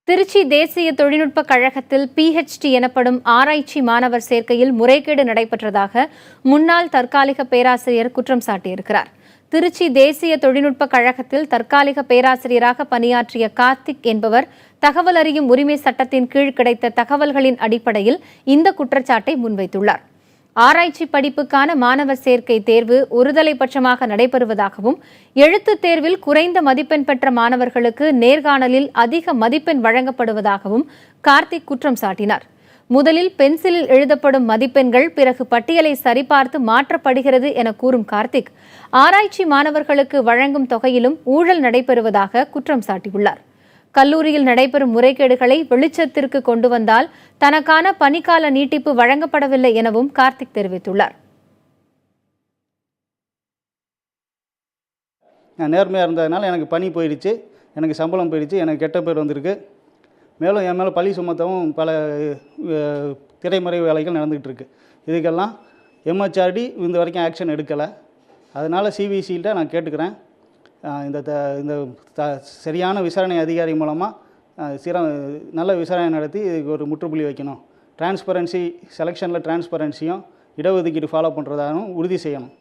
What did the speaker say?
திருச்சி தேசிய தொழில்நுட்ப கழகத்தில் PhD எனப்படும் ஆராய்ச்சி மாணவர் சேர்க்கையில் முறைகேடு நடைபெற்றதாக முன்னாள் தற்காலிக பேராசிரியர் குற்றம் சாட்டியிருக்கிறார். திருச்சி தேசிய தொழில்நுட்ப கழகத்தில் தற்காலிக பேராசிரியராக பணியாற்றிய கார்த்திக் என்பவர் தகவல் அறியும் உரிமை சட்டத்தின் கீழ் கிடைத்த தகவல்களின் அடிப்படையில் இந்த குற்றச்சாட்டை முன்வைத்துள்ளார். ஆராய்ச்சி படிப்புக்கான மாணவர் சேர்க்கை தேர்வு ஒருதலைபட்சமாக நடைபெறுவதாகவும் எழுத்துத் தேர்வில் குறைந்த மதிப்பெண் பெற்ற மாணவர்களுக்கு நேர்காணலில் அதிக மதிப்பெண் வழங்கப்படுவதாகவும் கார்த்திக் குற்றம் சாட்டினார். முதலில் பென்சிலில் எழுதப்படும் மதிப்பெண்கள் பிறகு பட்டியலை சரிபார்த்து மாற்றப்படுகிறது என கூறும் கார்த்திக், ஆராய்ச்சி மாணவர்களுக்கு வழங்கும் தொகையிலும் ஊழல் நடைபெறுவதாக குற்றம் சாட்டியுள்ளார். கல்லூரியில் நடைபெறும் முறைகேடுகளை வெளிச்சத்திற்கு கொண்டு வந்தால் தனக்கான பணிக்கால நீட்டிப்பு வழங்கப்படவில்லை எனவும் கார்த்திக் தெரிவித்துள்ளார். நான் நேர்மையாக இருந்ததுனால எனக்கு பணி போயிடுச்சு, எனக்கு சம்பளம் போயிடுச்சு, எனக்கு கெட்ட பேர் வந்திருக்கு. மேலும் என் மேலே பழி சுமத்தவும் பல திரைமறை வேலைகள் நடந்துகிட்டு இருக்கு. இதுக்கெல்லாம் MHRD இந்த வரைக்கும் ஆக்ஷன் எடுக்கலை. அதனால் CBCகிட்ட நான் கேட்டுக்கிறேன், இந்த சரியான விசாரணை அதிகாரி மூலமாக நல்ல விசாரணை நடத்தி இதுக்கு ஒரு முற்றுப்புள்ளி வைக்கணும். டிரான்ஸ்பரன்சி செலெக்ஷனில் டிரான்ஸ்பரன்சியும் இடஒதுக்கீடு ஃபாலோ பண்ணுறதாகவும் உறுதி செய்யணும்.